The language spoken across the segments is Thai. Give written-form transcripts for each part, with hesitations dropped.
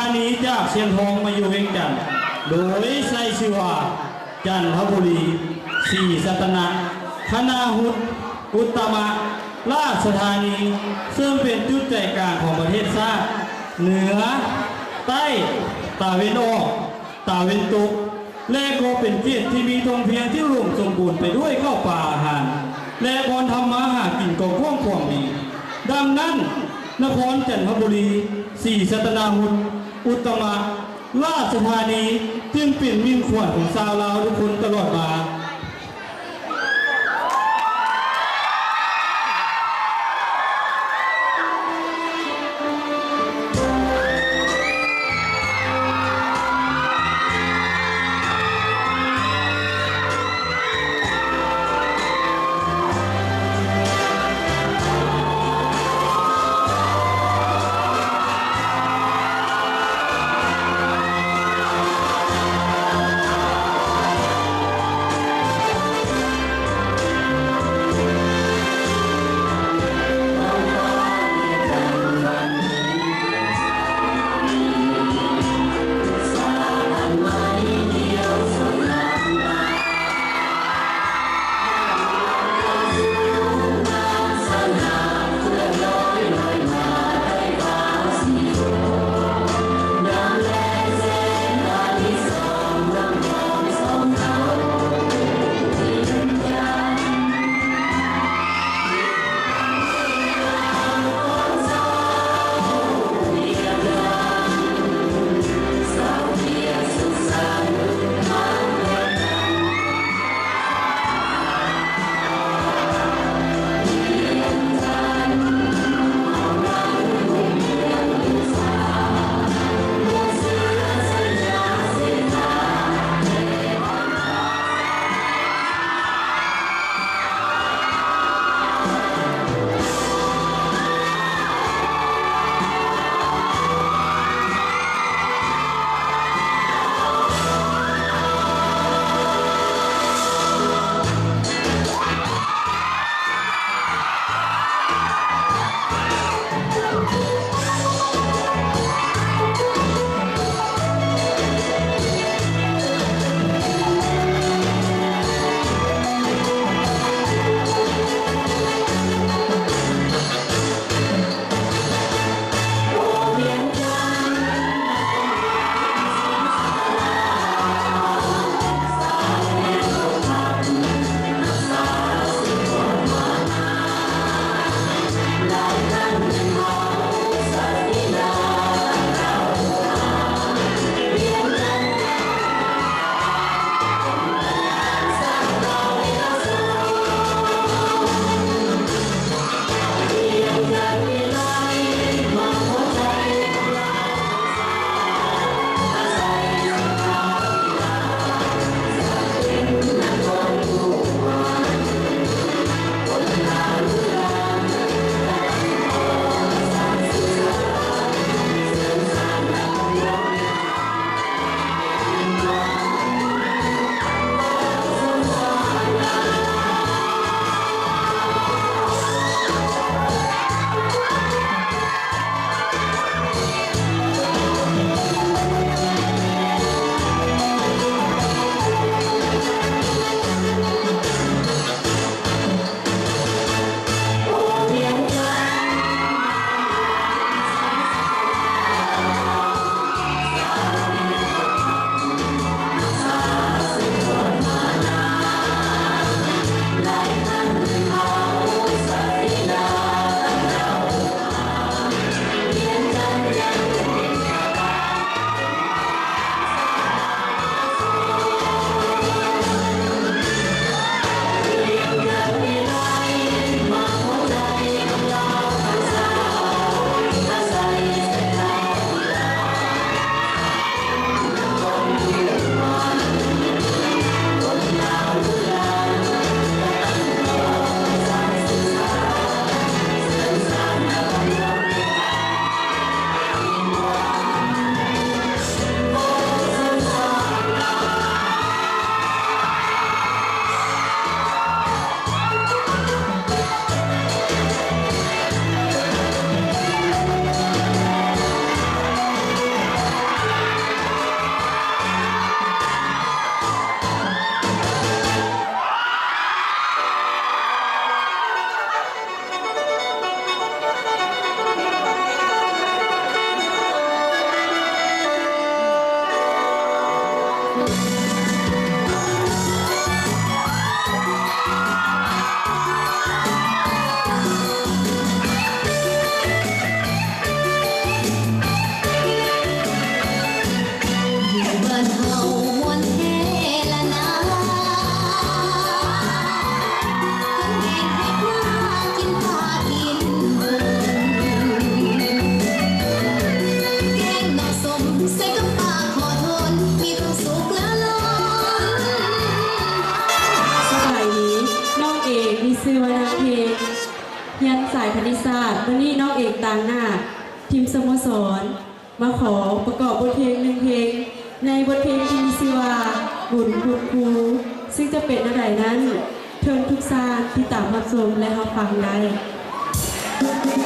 านีจากเชียงทองมาอยู่เวียงจันทร์โดยใช้ชื่อว่าจันทบุรีศรีสัตนะคณาหุตอุตตมะราชธานีซึ่งเป็นจุดใจกลางของประเทศชาติเหนือใต้ตะวันออกตะวันตกและก็เป็นเขตที่มีทงเพียงที่รวมสมบูรณ์ไปด้วยข้าวปลาอาหารและการทำมาหากินของคล่องความดีดังนั้นนครจันทบุรีศรีสัตนาหุตอุตตมะราชธานีจึงเป็นมินขวัญของชาวลาวทุกคนตลอดมา ชื่อว่านางเพลงยันสายคณิตศาสตร์วันนี้น้องเอกต่างหน้าทีมสโมสรมาขอประกอบบทเพลงหนึ่งเพลงในบทเพลงที่มีชื่อว่าบุญคุณครูซึ่งจะเป็นอะไรนั้นเชิญทุกท่านที่ตามรับชมและรับฟังได้ บ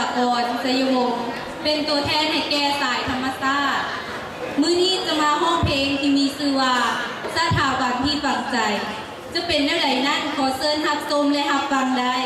ากรสยวงศ์เป็นตัวแทนให้แก่สายธรรมศาสตร์มื้อนี้จะมาห้องเพลงที่มีชื่อว่าสาถาบันที่ฝังใจ จะเป็นแนวไหนนั้นขอเชิญรับชมและรับฟังได้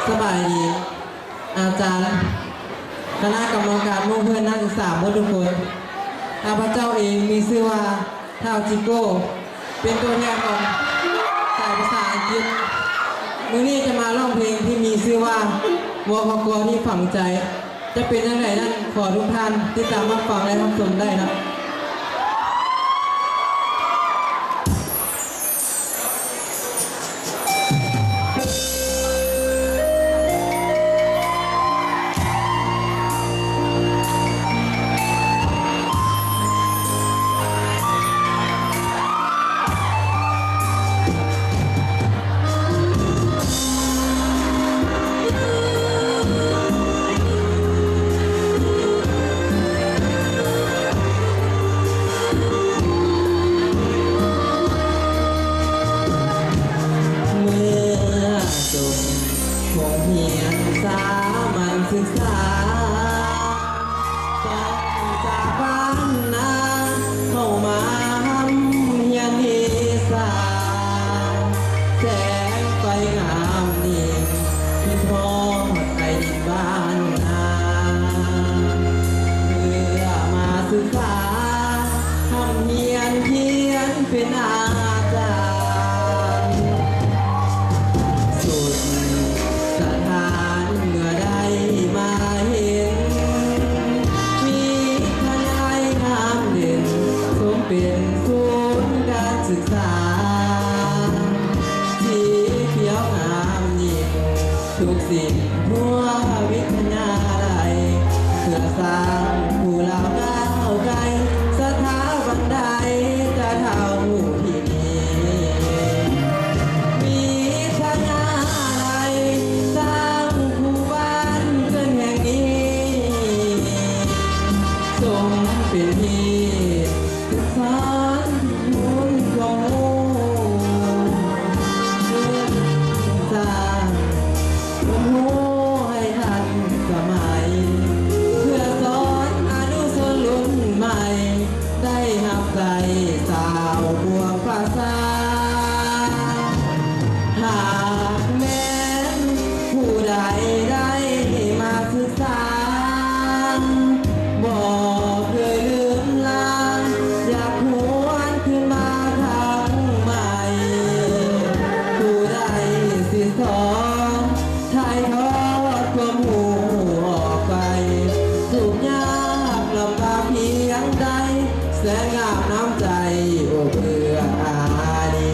สบายดีอาจารย์คณะกรรมการหมู่เพื่อนนักศึกษาทุกคนข้าพเจ้าเองมีชื่อว่าท้าวจิโก้เป็นตัวแทนของสายภาษาอังกฤษมื้อนี้จะมาร้องเพลงที่มีชื่อว่าวพกที่ฝังใจ จะเป็นยังไงนั้นขอทุกท่านติดตามรับฟังและรับชมได้นะ เมื่อจบคงเพียงสามัญศึกษาต้องจากบ้านนาเข้ามาทำเฮียนดีสาแสงไฟงามนี่ที่ทอดไปดินบ้านนาเมื่อมาศึกษาทำเฮียนเพียนเป็นอาจารย์ สุดสถานเมื่อได้มาเห็น มีพยายงามเด่นสมเป็นศูนย์การศึกษาสีเขียวงามยิ่งทุกสิ่งทั่ววิทยาลัยเพื่อสร้างผู้เราก้าวไกลสถาบันใดจะเท่าที่นี้ มีทางอะไรสร้างผู้บ้านเกินแห่งนี้ทรงเป็นที่ศึกษาทุนของเพื่อนสร้างคนหูให้ทันสมัย เพื่อสอนอนุชนรุ่นใหม่ ได้หับใจสาวบวกภาษา หากแม้นผู้ใดได้มาศึกษาบอกเคยลืมลางอยากหวนขึ้นมาทำใหม่ ผู้ใดสิสอนถ่ายทอดความหูออกไปทุกยากลำบากเพียงใดแสนงามน้ำใจโอ้เพื่ออารี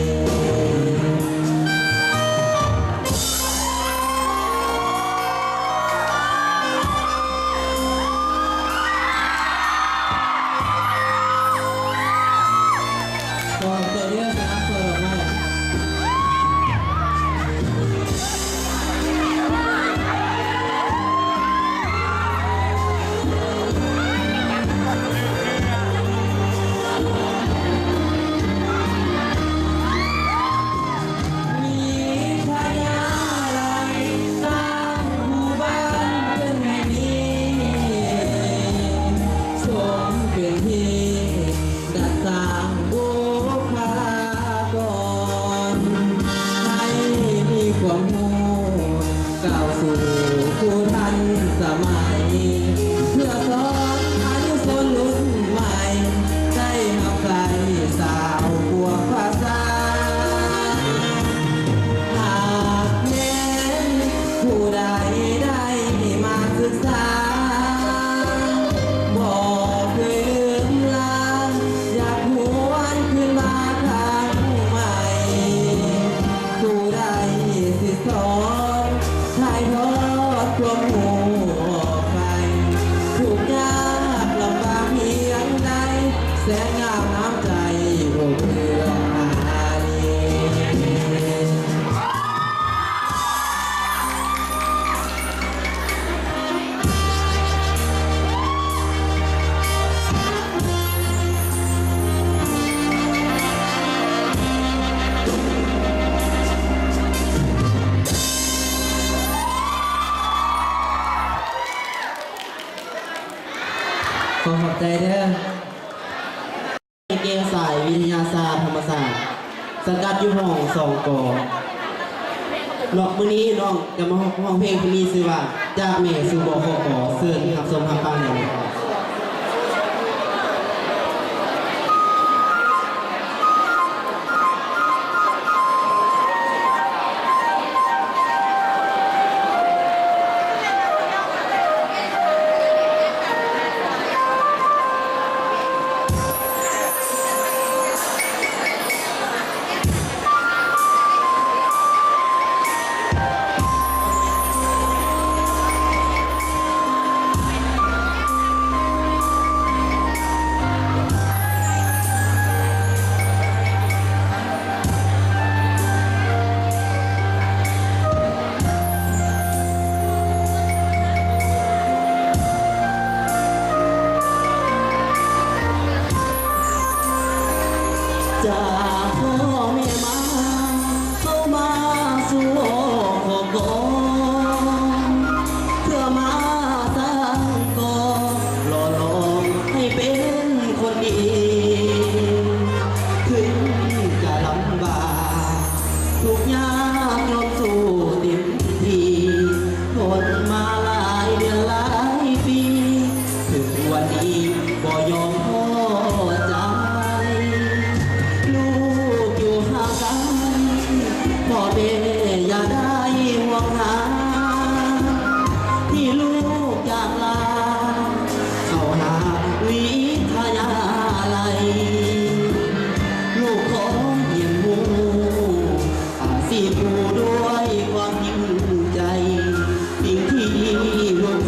ก็จะเรียกนะเปิดมามีทายาอะไรสร้างหมู่บ้านเป็นแห่งนี้สมเป็นที่ดัดสร้างบุคลากรให้มีความรู้ก้าวสู่ผู้ทันสมัย เพื่อสอนอนุชนรุ่นใหม่ ได้หับใจสาวบวกภาษา หากแม้นผู้ใดได้มาศึกษาบอกเคยลืมลางอยากหวนขึ้นมาทำใหม่ ผู้ใดสิสอนถ่ายทอดความหูออกไปทุกยากลำบากเพียงใดแสนงามน้ำใจโอ้เพื่ออารี ขอขอบใจเด้อเกมสายวิทยาศาสตร์ธรรมศาสตร์สังกัดอยู่ห้องสองกนอกมื้อนี้น้องจะมาห้องเพลงที่มีชื่อว่าจากเมฆสู่บขกเชิญรับชมรับฟังได้เลย เ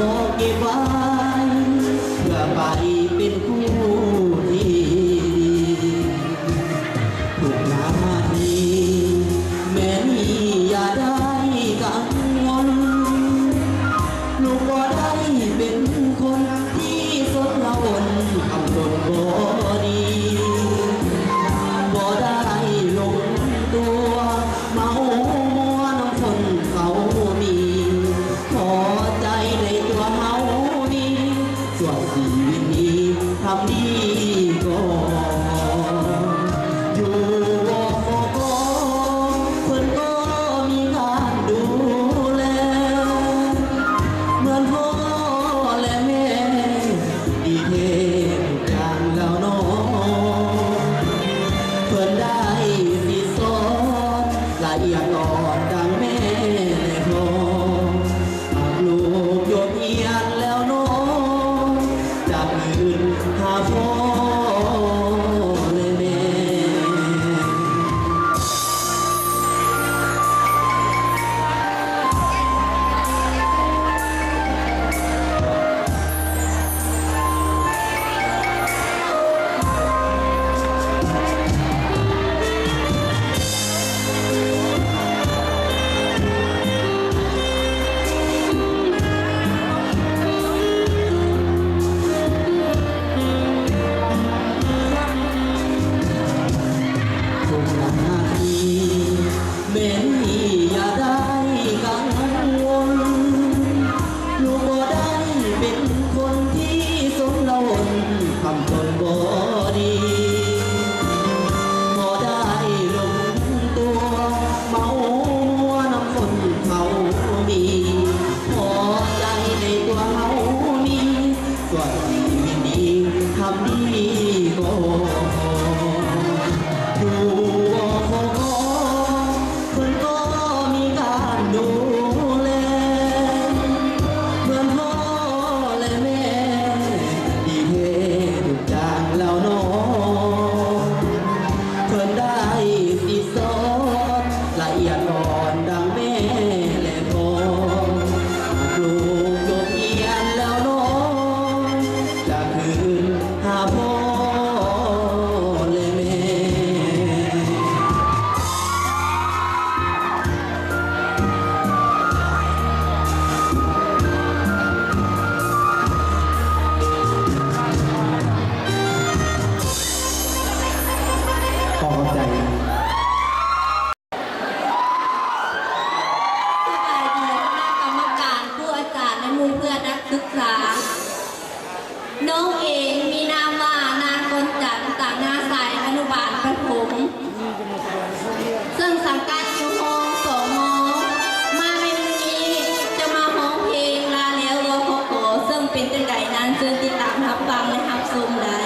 ขอเก็บไว้เพื่อไปเป็นคู่ที่ดีทุกนาทีแม่นี่อย่าได้กังวลลูกบ่ได้เป็นคนที่สดละวนทำตนบ่ดีบ่ได้ลงตัวเมามัวน้ำคนเขามีพอใจในตัวเฮานี้ส่วนชีวิตนี้ทำดีก่อนอยู่วกเพิ่นก็มีงานดูแลเหมือนพ่อและแม่ดีเททุกอย่างแล้วน้องเพิ่นได้สิสอนละเอียดอ่อนดังแม่และพ่อหากลูกยกเอียนแล้วน้องจากอื่นหาพ่อและแม่ ทุกนาทีแม่นี่อย่าได้กังวลลูกบ่ได้เป็นคนที่สมละวนทำตนบ่ดีบ่ได้ลงตัวเมามัวน้ำคนเขามีพอใจในตัวเฮานี้ส่วนชีวิตนี้ทำดีก็อยู่วกเพิ่นก็มีการดูแลเหมือนพ่อและแม่ดีเททุกอย่างแล้วน้องเพิ่นได้สิสอนละเอียดอ่อนดังแม่และพ่อหากลูกยกเอียนแล้วน้องจะคืนหาพ่อและแม่ ขอบใจ สบายดีคณะกรรมการผู้อาจารย์และหมู่เพื่อนนักศึกษา น้องเองมีนามว่านางกลจันทร์ต่างหน้าสายอนุบาลประถมซึ่งสังกัดอยู่ห้องสมมาในวันนี้จะมาร้องเพลงลาแล้วรอพอขอซึ่งเป็นจังไดนั้นเชิญติดตามรับฟังและรับชมได้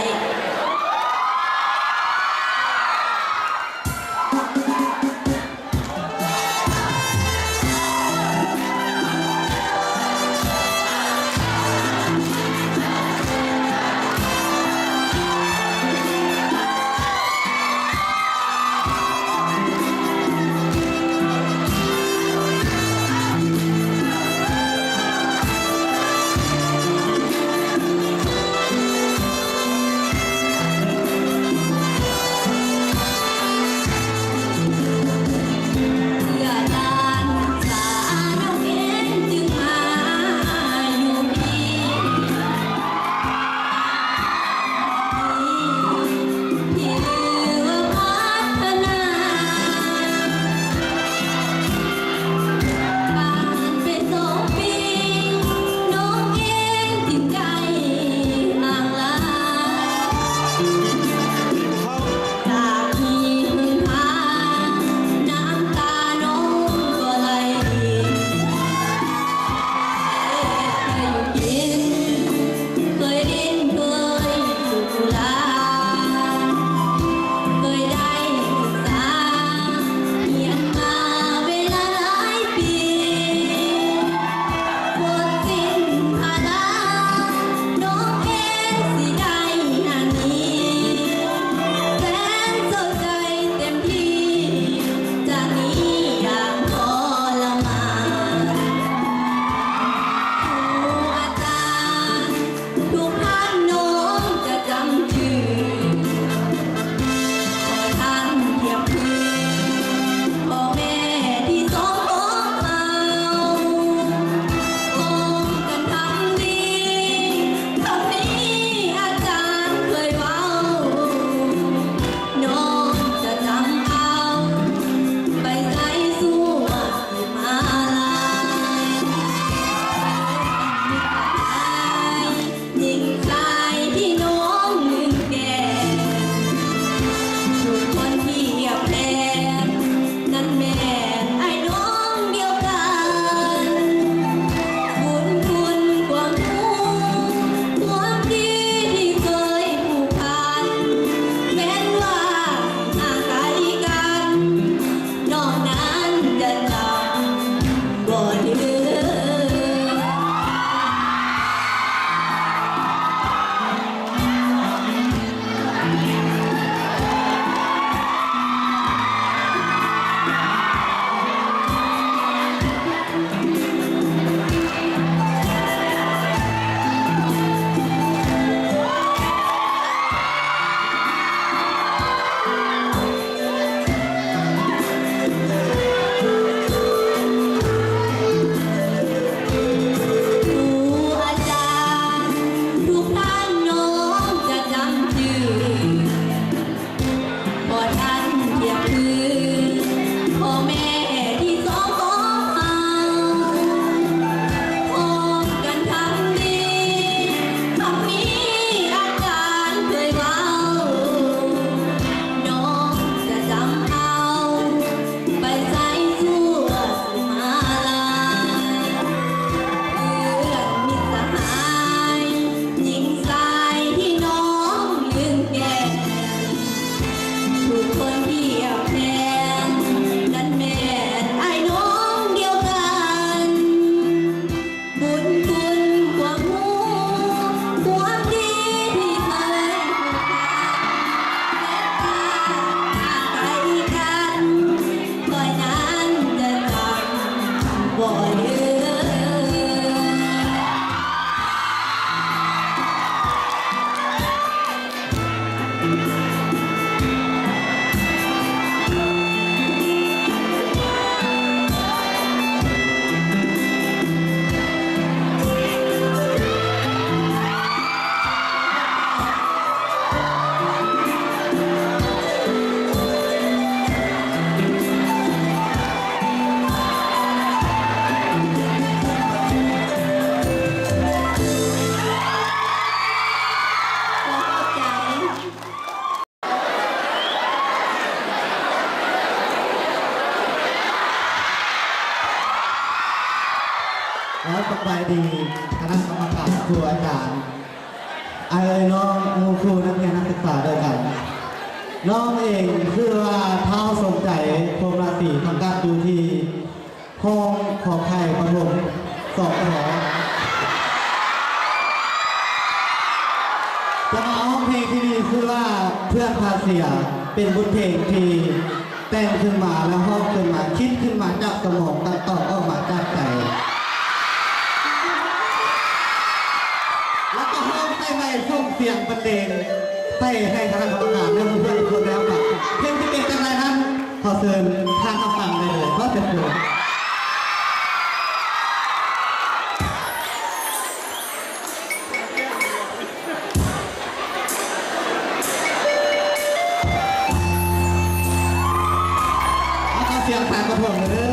ครูอาจารย์ไอ้น้องหมูครูนักเรียนนักศึกษาด้วยกัน น้องเองคือว่าเท้าสนใจพรหมราตรีทำการดูที่ห้องขอไข่ประถมสองหอจะมาเอาเพลงที่ดีคือว่าเพื่อนพาเสียเป็นบทเพลงที่แต่งขึ้นมาแล้วห้องขึ้นมาคิดขึ้นมาจากสมองตัดต่อออกมาจากใจแล้วก็ห้องใส่ไม้ส่งเสียงบรรเลงใส่ให้คณะกรรมการและเพื่อนๆทุกคนแล้วครับเพลงที่เป็นจังไรนั้นขอเชิญทางคำฟังได้เลยเพราะจะเชิญเสียงสารกระผมเลย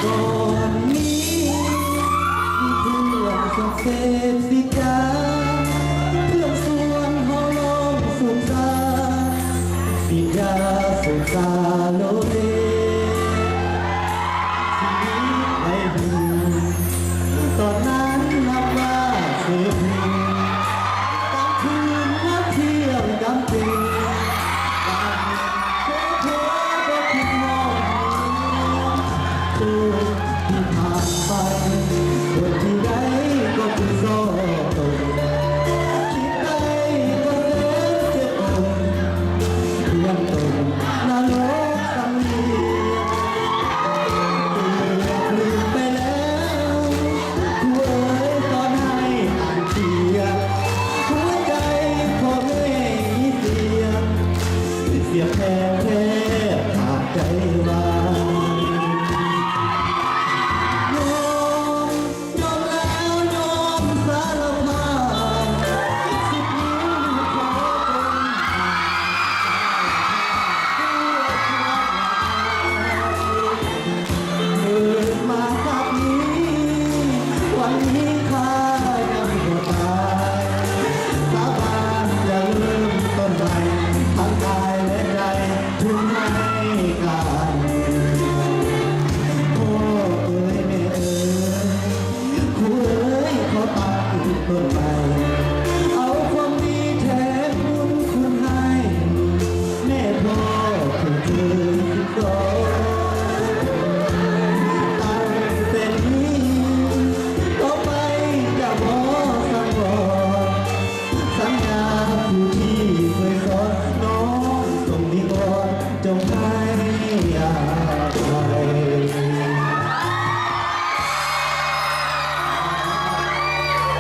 ก่อนนี้มีเพื่อนส่งเสพสิกาเพื่อนส่วนห้องลมสุขสาสิกาสุขสาโลเลชีวิตไม่ดีตอนนั้นนับว่าเสียทีกลางคืนนับเที่ยงกำปีบางเพื่อก็คิดมองตัวที่ผ่านไปคนที่ใดก็คือโซ่ตกคิดได้ก็เล่นเจ็บปวดเพียงตกนรกสังเวียนลืมไปแล้วผู้เอ๋ยตอนให้อ่านเสียงหัวใจพอไม่มีเสียงเสียงแทบแทบขาดใจวาย ยอมแล้วยอมสารภาพสุดนี้ขอเป็นเกิดมากับนี้วันนี้ข้ายังบ่ตายสาบานจะเริ่มต้นใหม่ทั้งกายและใจถึงไม่กล้า โอ้เอ๋ยแม่เอ๋ยครูเอ๋ยเขาตายต้นไปเอาความดีแทนบุญคุณให้แม่พ่อคือเธอที่สอนตั้งแต่นี้ต่อไปจะบ่สังวรสัญญาผู้ที่เคยสอนน้องจงมีก่อนจงให้อภัย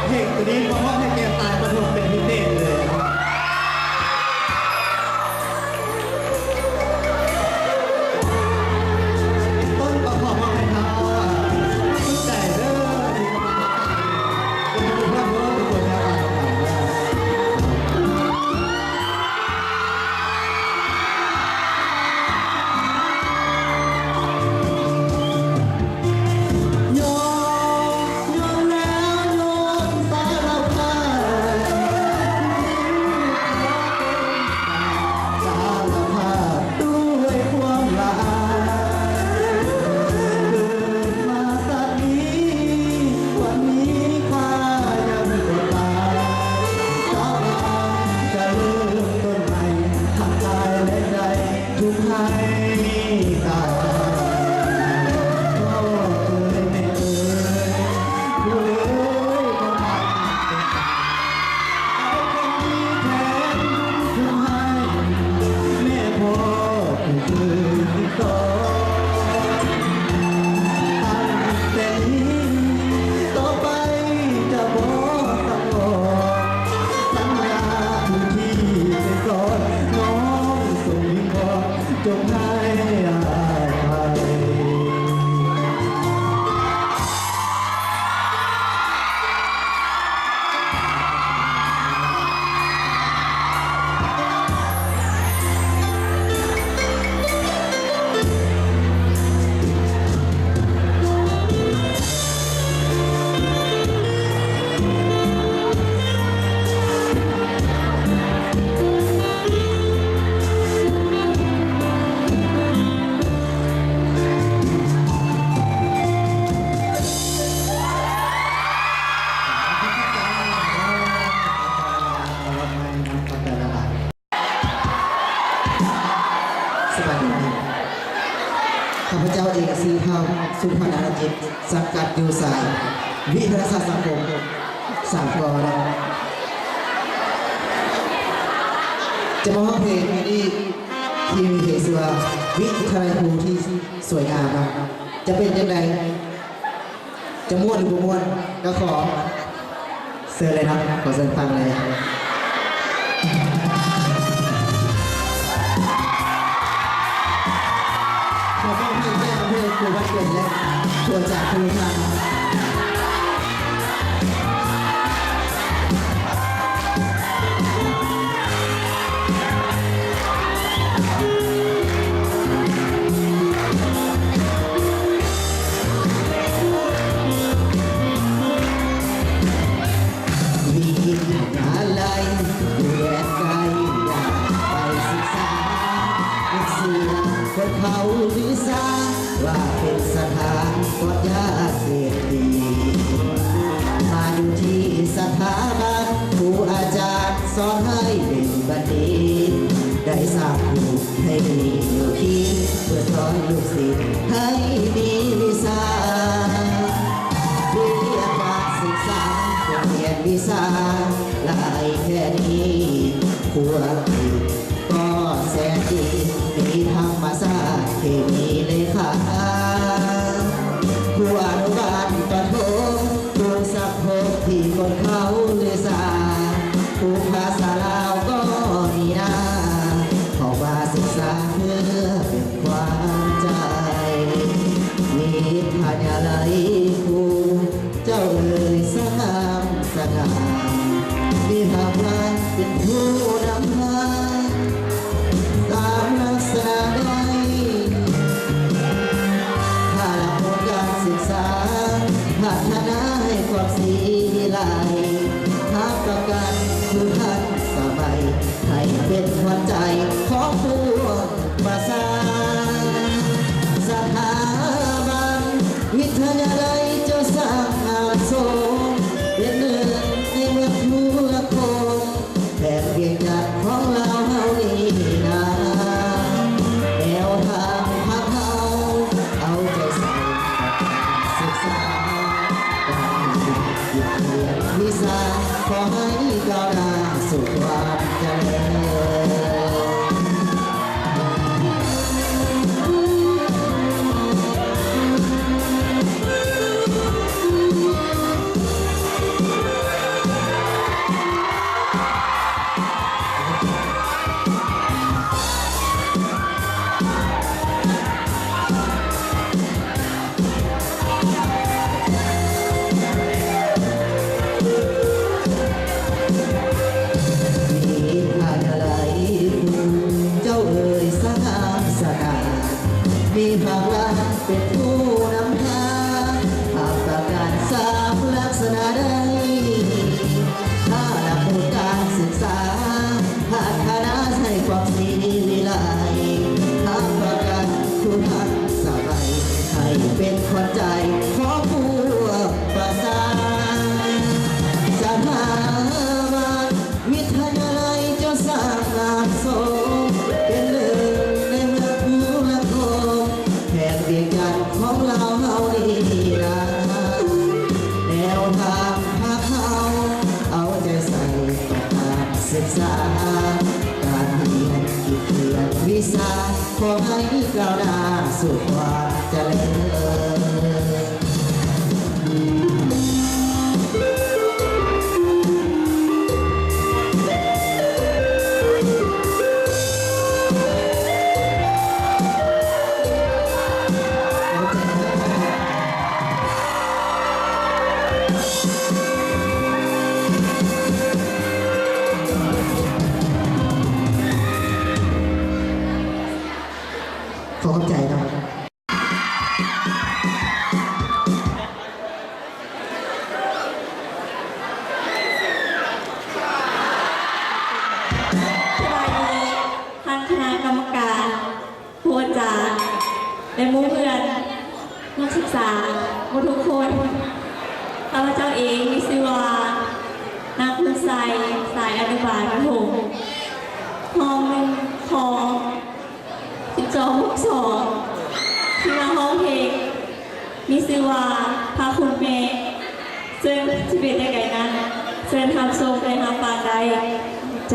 เพลงตัวนี้เพราะว่าให้แกตายประทมเป็นพิเศษเลย ต้นประกอบมาให้เขาสุดใจเด้อที่กำลังจะดูภาพรวมทุกคนแล้วยอมแล้วยอมสารภาพ สุพรรณจิตสังกัดอยู่สายวิทยาศาสตร์สังคมสามกอนะครับจะมาห้องเพลงนี้ที่มีเพลงชื่อว่าวิทยาครูที่สวยงามนะครับจะเป็นยังไงจะม่วนหรือบ่ม่วนก็ขอเชิญเลยครับขอเชิญฟังเลยขอมอบให้แม่เพื่อนครูวัดเกิดและตัวจากครูทางอะไรอยู่แดนไกลอยากไปศึกษานักเสียคนเขาวิสาว่าเป็นสถานปลอดยาเสพติดมาอยู่ที่สถาบันครูอาจารย์สอนให้เป็นบัณฑิตได้สร้างครูให้มีแนวคิดเพื่อสอนลูกศิษย์ให้มีวิชาเรียนการศึกษาเรียนวิชาหลายแค่นี้ครัวผิดก็แสนดีมีธรรมศาสตร์เคมีเลยค่ะครัวอนุบาลประถมครูสักหกที่คนเขาเลยสาครูภาษาลาวก็มีนะขอมาศึกษาเพื่อเป็นความใจวิทยาลัยครูเจ้าเอ่ยสงามสง่ามีภาพลักษณ์เป็นผู้นำพาตามลักษณะใดถ้าหลักผลการศึกษาพัฒนาให้ความสีวิไลหาประกันคือทันสมัยให้เป็นขวัญใจของผู้ประสาสถาบันวิทยาลัยเจ้าสร้างอาสมเป็นหนึ่งในเมืองทุกคนแผ่นเวียงจันทร์ของเราเฮานี่นะแนวทางพักเขาเอาใจใส่ศึกษาการศึกษาเรียนวิชาขอให้ก้าวหน้าสู่ความเจริญ มีภาครัฐเป็นผู้นำทางหากประกาศสามลักษณะใดถ้าหลักสูตรการศึกษาพัฒนาให้ความสีวิไลหากประกาศคุณทันสมัยให้เป็นคนใจของผู้ประสานสถาบันวิทยาลัยเจ้าสร้างงานสมเป็นหนึ่งในเมืองผู้ละคนแผ่นเวียงจันทร์ของเราเฮานี่นะแนวทางพาเขาเอาใจใส่กับการศึกษาการเรียนคิดเรียนวิชาขอให้ก้าวหน้าสู่ความเจริญขอเข้าใจครับ สบายดีท่านคณะกรรมการผู้อาจารย์และหมู่เพื่อนนักศึกษาทุกคนข้าพเจ้าเองมีชื่อว่านางคุณใสสายอนุบาลประถมห้องหนึ่งของ12 6 2ที่มาห้องเพลง มีชื่อว่าพระคุณแม่ซึ่งชีวิตได้ไงนั้นเชิญทำทรงในทำปานใดใจ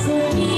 สุขี